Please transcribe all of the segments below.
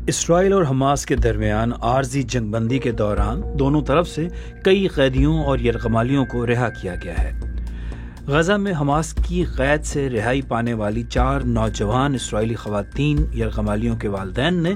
اسرائیل اور حماس کے درمیان عارضی جنگ بندی کے دوران دونوں طرف سے کئی قیدیوں اور یرغمالیوں کو رہا کیا گیا ہے۔ غزہ میں حماس کی قید سے رہائی پانے والی 4 نوجوان اسرائیلی خواتین یرغمالیوں کے والدین نے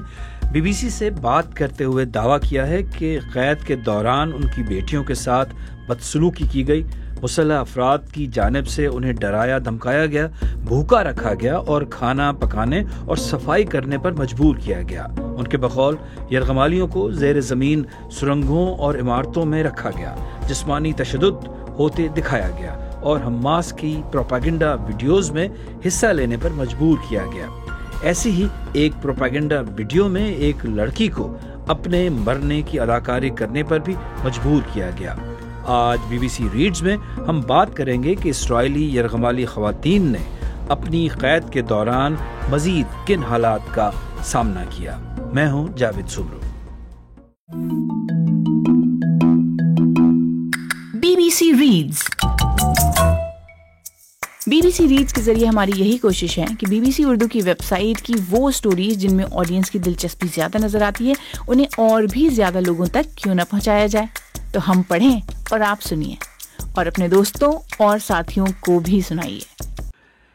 بی بی سی سے بات کرتے ہوئے دعویٰ کیا ہے کہ قید کے دوران ان کی بیٹیوں کے ساتھ بدسلوکی کی گئی، مسلح افراد کی جانب سے انہیں ڈرایا دھمکایا گیا، بھوکا رکھا گیا اور کھانا پکانے اور صفائی کرنے پر مجبور کیا گیا۔ ان کے بقول یرغمالیوں کو زیر زمین سرنگوں اور عمارتوں میں رکھا گیا، جسمانی تشدد ہوتے دکھایا گیا اور حماس کی پروپیگنڈا ویڈیوز میں حصہ لینے پر مجبور کیا گیا۔ ایسی ہی ایک پروپیگنڈا ویڈیو میں ایک لڑکی کو اپنے مرنے کی اداکاری کرنے پر بھی مجبور کیا گیا۔ آج بی بی سی ریڈز میں ہم بات کریں گے کہ اسرائیلی یرغمالی خواتین نے اپنی قید کے دوران مزید کن حالات کا سامنا کیا۔ میں ہوں Javed Sabro. B B C ریڈز کے ذریعے ہماری یہی کوشش ہے کہ بی بی سی اردو کی ویب سائٹ کی وہ سٹوریز جن میں آڈینس کی دلچسپی زیادہ نظر آتی ہے انہیں اور بھی زیادہ لوگوں تک کیوں نہ پہنچایا جائے۔ تو ہم پڑھیں اور آپ سنیے اور اپنے دوستوں اور ساتھیوں کو بھی سنائیے۔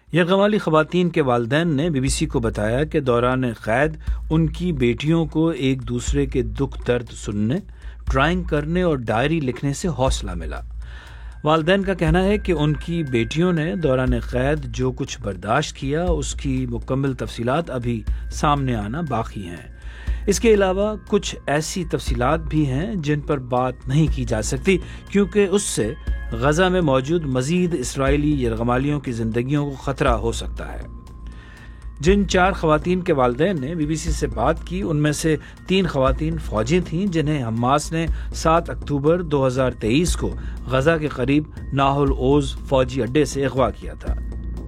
یرغمالی خواتین کے والدین نے بی بی سی کو بتایا کہ دوران قید ان کی بیٹیوں کو ایک دوسرے کے دکھ درد سننے، ڈرائنگ کرنے اور ڈائری لکھنے سے حوصلہ ملا۔ والدین کا کہنا ہے کہ ان کی بیٹیوں نے دوران قید جو کچھ برداشت کیا اس کی مکمل تفصیلات ابھی سامنے آنا باقی ہیں۔ اس کے علاوہ کچھ ایسی تفصیلات بھی ہیں جن پر بات نہیں کی جا سکتی کیونکہ اس سے غزہ میں موجود مزید اسرائیلی یرغمالیوں کی زندگیوں کو خطرہ ہو سکتا ہے۔ جن 4 خواتین کے والدین نے بی بی سی سے بات کی ان میں سے 3 خواتین فوجی تھیں جنہیں حماس نے 7 اکتوبر 2023 کو غزہ کے قریب ناہل اوز فوجی اڈے سے اغوا کیا تھا۔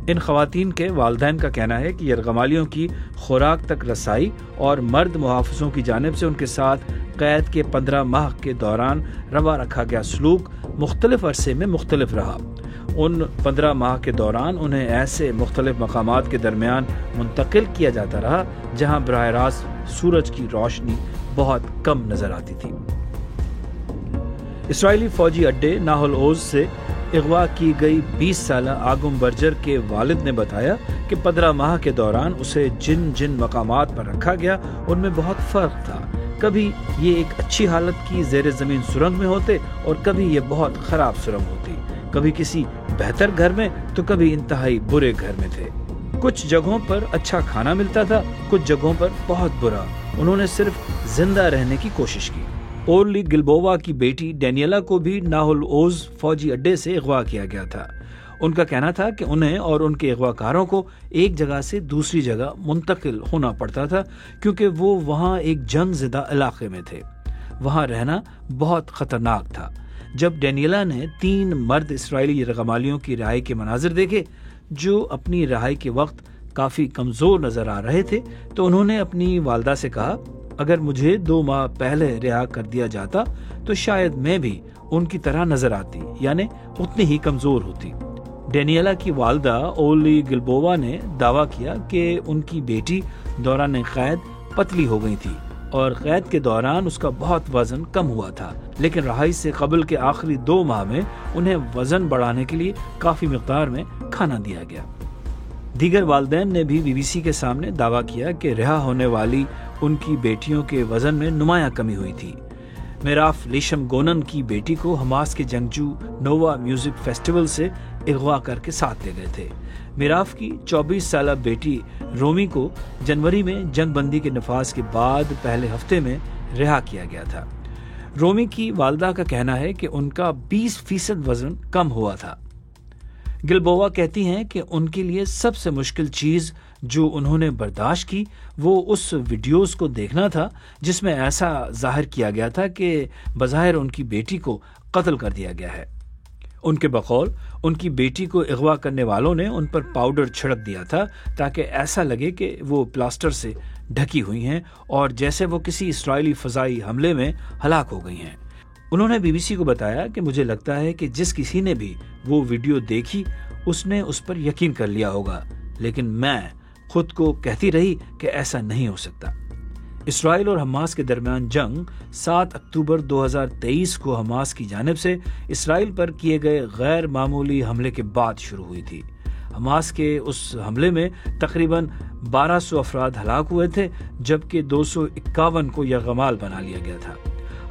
ان خواتین کے والدین کا کہنا ہے کہ یرغمالیوں کی خوراک تک رسائی اور مرد محافظوں کی جانب سے ان کے ساتھ قید کے 15 ماہ کے دوران روا رکھا گیا سلوک مختلف عرصے میں مختلف رہا۔ ان 15 ماہ کے دوران انہیں ایسے مختلف مقامات کے درمیان منتقل کیا جاتا رہا جہاں براہ راست سورج کی روشنی بہت کم نظر آتی تھی۔ اسرائیلی فوجی اڈے ناہل اوز سے اغوا کی گئی 20 سالہ آگم برجر کے والد نے بتایا کہ 15 ماہ کے دوران اسے جن مقامات پر رکھا گیا ان میں بہت فرق تھا۔ کبھی یہ ایک اچھی حالت کی زیر زمین سرنگ میں ہوتے اور کبھی یہ بہت خراب سرنگ ہوتی، کبھی کسی بہتر گھر میں تو کبھی انتہائی برے گھر میں تھے۔ کچھ جگہوں پر اچھا کھانا ملتا تھا، کچھ جگہوں پر بہت برا۔ انہوں نے صرف زندہ رہنے کی کوشش کی۔ اورلی گلبووا کی بیٹی ڈینیلا کو بھی ناہل اوز فوجی اڈے سے اغوا کیا گیا تھا۔ ان کا کہنا تھا کہ انہیں اور ان کے اغوا کاروں کو ایک جگہ سے دوسری جگہ منتقل ہونا پڑتا تھا کیونکہ وہ وہاں ایک جنگ زدہ علاقے میں تھے۔ وہاں رہنا بہت خطرناک تھا۔ جب ڈینیلا نے 3 مرد اسرائیلی یرغمالیوں کی رہائی کے مناظر دیکھے جو اپنی رہائی کے وقت کافی کمزور نظر آ رہے تھے تو انہوں نے اپنی والدہ سے کہا، اگر مجھے 2 ماہ پہلے رہا کر دیا جاتا تو شاید میں بھی ان کی طرح نظر آتی، یعنی اتنی ہی کمزور ہوتی۔ ڈینیلا کی والدہ اورلی گلبووا نے دعویٰ کیا کہ ان کی بیٹی دوران قید پتلی ہو گئی تھی اور قید کے دوران اس کا بہت وزن کم ہوا تھا، لیکن رہائی سے قبل کے آخری 2 ماہ میں انہیں وزن بڑھانے کے لیے کافی مقدار میں کھانا دیا گیا۔ دیگر والدین نے بھی بی بی سی کے سامنے دعویٰ کیا کہ رہا ہونے والی ان کی بیٹیوں کے وزن میں نمایاں کمی ہوئی تھی۔ میراف لیشم گونن کی بیٹی کو حماس کے جنگجو نووا میوزک فیسٹیول سے اغوا کر کے ساتھ لے گئے تھے۔ میراف کی 24 سالہ بیٹی رومی کو جنوری میں جنگ بندی کے نفاذ کے بعد پہلے ہفتے میں رہا کیا گیا تھا۔ رومی کی والدہ کا کہنا ہے کہ ان کا 20% وزن کم ہوا تھا۔ گلبووا کہتی ہیں کہ ان کے لیے سب سے مشکل چیز جو انہوں نے برداشت کی وہ اس ویڈیوز کو دیکھنا تھا جس میں ایسا ظاہر کیا گیا تھا کہ بظاہر ان کی بیٹی کو قتل کر دیا گیا ہے۔ ان کے بقول ان کی بیٹی کو اغوا کرنے والوں نے ان پر پاؤڈر چھڑک دیا تھا تاکہ ایسا لگے کہ وہ پلاسٹر سے ڈھکی ہوئی ہیں اور جیسے وہ کسی اسرائیلی فضائی حملے میں ہلاک ہو گئی ہیں۔ انہوں نے بی بی سی کو بتایا کہ مجھے لگتا ہے کہ جس کسی نے بھی وہ ویڈیو دیکھی اس نے اس پر یقین کر لیا ہوگا، لیکن میں خود کو کہتی رہی کہ ایسا نہیں ہو سکتا۔ اسرائیل اور حماس کے درمیان جنگ 7 اکتوبر 2023 کو حماس کی جانب سے اسرائیل پر کیے گئے غیر معمولی حملے کے بعد شروع ہوئی تھی۔ حماس کے اس حملے میں تقریباً 1200 افراد ہلاک ہوئے تھے، جبکہ 251 کو یرغمال بنا لیا گیا تھا۔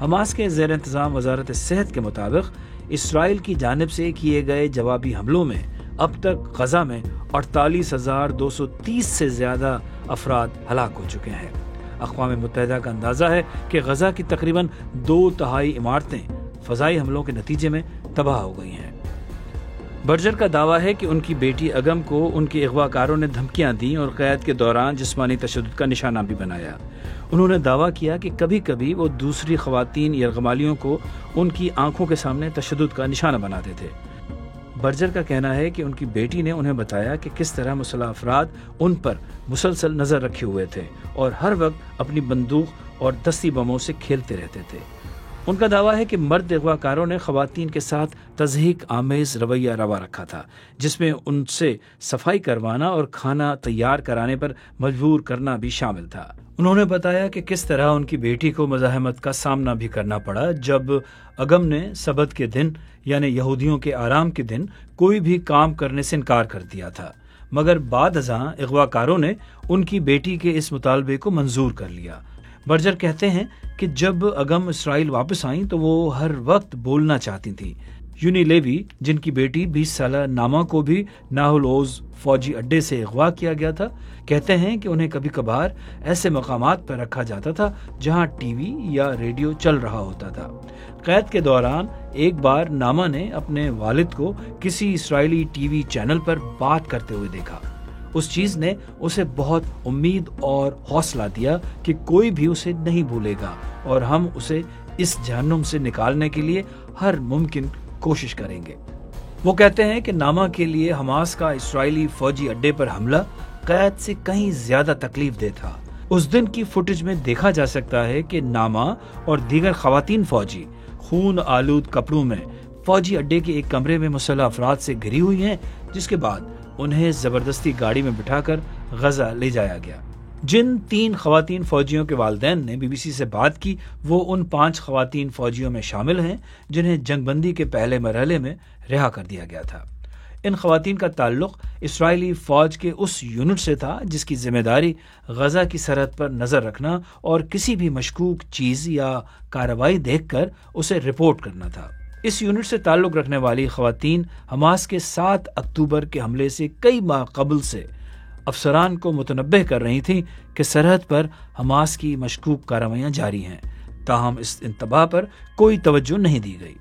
حماس کے زیر انتظام وزارت صحت کے مطابق اسرائیل کی جانب سے کیے گئے جوابی حملوں میں اب تک غزہ میں 48,230 سے زیادہ افراد ہلاک ہو چکے ہیں۔ اقوام متحدہ کا اندازہ ہے کہ غزہ کی تقریباً 2/3 عمارتیں فضائی حملوں کے نتیجے میں تباہ ہو گئی ہیں۔ برجر کا دعویٰ ہے کہ ان کی بیٹی اگم کو ان کے اغوا کاروں نے دھمکیاں دیں اور قید کے دوران جسمانی تشدد کا نشانہ بھی بنایا۔ انہوں نے دعویٰ کیا کہ کبھی کبھی وہ دوسری خواتین یرغمالیوں کو ان کی آنکھوں کے سامنے تشدد کا نشانہ بناتے تھے۔ برجر کا کہنا ہے کہ ان کی بیٹی نے انہیں بتایا کہ کس طرح مسلح افراد ان پر مسلسل نظر رکھے ہوئے تھے اور ہر وقت اپنی بندوق اور دستی بموں سے کھیلتے رہتے تھے۔ ان کا دعویٰ ہے کہ مرد اغوا کاروں نے خواتین کے ساتھ تضحیک آمیز رویہ روا رکھا تھا، جس میں ان سے صفائی کروانا اور کھانا تیار کرانے پر مجبور کرنا بھی شامل تھا۔ انہوں نے بتایا کہ کس طرح ان کی بیٹی کو مزاحمت کا سامنا بھی کرنا پڑا جب اگم نے سبت کے دن یعنی یہودیوں کے آرام کے دن کوئی بھی کام کرنے سے انکار کر دیا تھا، مگر بعد ازاں اغوا کاروں نے ان کی بیٹی کے اس مطالبے کو منظور کر لیا۔ برجر کہتے ہیں کہ جب اگم اسرائیل واپس آئیں تو وہ ہر وقت بولنا چاہتی تھیں۔ یونی لیوی، جن کی بیٹی 20 سالہ ناما کو بھی ناہل اوز فوجی اڈے سے اغوا کیا گیا تھا، کہتے ہیں کہ انہیں کبھی کبھار ایسے مقامات پر رکھا جاتا تھا جہاں ٹی وی یا ریڈیو چل رہا ہوتا تھا۔ قید کے دوران ایک بار ناما نے اپنے والد کو کسی اسرائیلی ٹی وی چینل پر بات کرتے ہوئے دیکھا۔ اس چیز نے اسے بہت امید اور حوصلہ دیا کہ کوئی بھی اسے نہیں بھولے گا اور ہم اسے اس جہنم سے نکالنے کے لیے ہر ممکن کوشش کریں گے۔ وہ کہتے ہیں کہ ناما کے لیے حماس کا اسرائیلی فوجی اڈے پر حملہ قید سے کہیں زیادہ تکلیف دہ تھا۔ اس دن کی فوٹیج میں دیکھا جا سکتا ہے کہ ناما اور دیگر خواتین فوجی خون آلود کپڑوں میں فوجی اڈے کے ایک کمرے میں مسلح افراد سے گھری ہوئی ہیں، جس کے بعد انہیں زبردستی گاڑی میں بٹھا کر غزہ لے جایا گیا۔ جن 3 خواتین فوجیوں کے والدین نے بی بی سی سے بات کی، وہ ان 5 خواتین فوجیوں میں شامل ہیں جنہیں جنگ بندی کے پہلے مرحلے میں رہا کر دیا گیا تھا۔ ان خواتین کا تعلق اسرائیلی فوج کے اس یونٹ سے تھا جس کی ذمہ داری غزہ کی سرحد پر نظر رکھنا اور کسی بھی مشکوک چیز یا کارروائی دیکھ کر اسے رپورٹ کرنا تھا۔ اس یونٹ سے تعلق رکھنے والی خواتین حماس کے 7 اکتوبر کے حملے سے کئی ماہ قبل سے افسران کو متنبہ کر رہی تھیں کہ سرحد پر حماس کی مشکوک کارروائیاں جاری ہیں، تاہم اس انتباہ پر کوئی توجہ نہیں دی گئی۔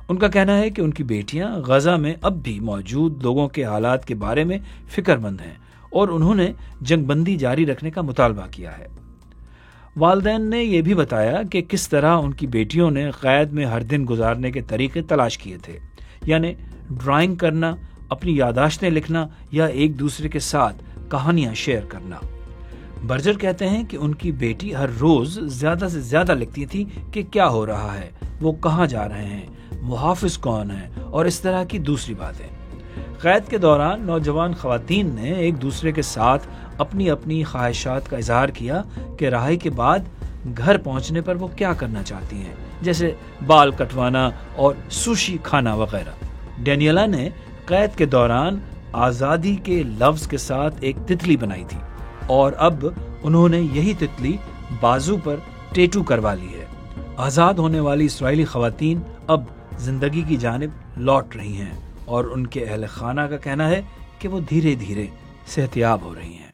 ان کا کہنا ہے کہ ان کی بیٹیاں غزہ میں اب بھی موجود لوگوں کے حالات کے بارے میں فکر مند ہیں اور انہوں نے جنگ بندی جاری رکھنے کا مطالبہ کیا ہے۔ والدین نے یہ بھی بتایا کہ کس طرح ان کی بیٹیوں نے قید میں ہر دن گزارنے کے طریقے تلاش کیے تھے، یعنی ڈرائنگ کرنا، اپنی یادداشتیں لکھنا یا ایک دوسرے کے ساتھ کہانیاں شیئر کرنا۔ برجر کہتے ہیں کہ ان کی بیٹی ہر روز زیادہ سے زیادہ لکھتی تھی کہ کیا ہو رہا ہے، وہ کہاں جا رہے ہیں، محافظ کون ہیں اور اس طرح کی دوسری باتیں۔ قید کے دوران نوجوان خواتین نے ایک دوسرے کے ساتھ اپنی اپنی خواہشات کا اظہار کیا کہ رہائی کے بعد گھر پہنچنے پر وہ کیا کرنا چاہتی ہیں، جیسے بال کٹوانا اور سوشی کھانا وغیرہ۔ ڈینیلا نے قید کے دوران آزادی کے لفظ کے ساتھ ایک تتلی بنائی تھی اور اب انہوں نے یہی تتلی بازو پر ٹیٹو کروا لی ہے۔ آزاد ہونے والی اسرائیلی خواتین اب زندگی کی جانب لوٹ رہی ہیں اور ان کے اہل خانہ کا کہنا ہے کہ وہ دھیرے دھیرے صحتیاب ہو رہی ہیں۔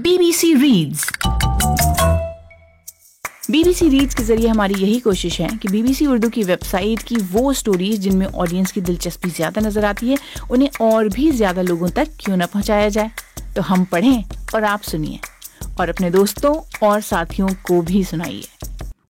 BBC ریڈز BBC کے ذریعے ہماری یہی کوشش ہے کہ BBC اردو کی ویب سائٹ کی وہ سٹوریز جن میں آڈینس کی دلچسپی زیادہ نظر آتی ہے انہیں اور بھی زیادہ لوگوں تک کیوں نہ پہنچایا جائے۔ تو ہم پڑھیں اور آپ سنیے اور اپنے دوستوں اور ساتھیوں کو بھی سنائیے۔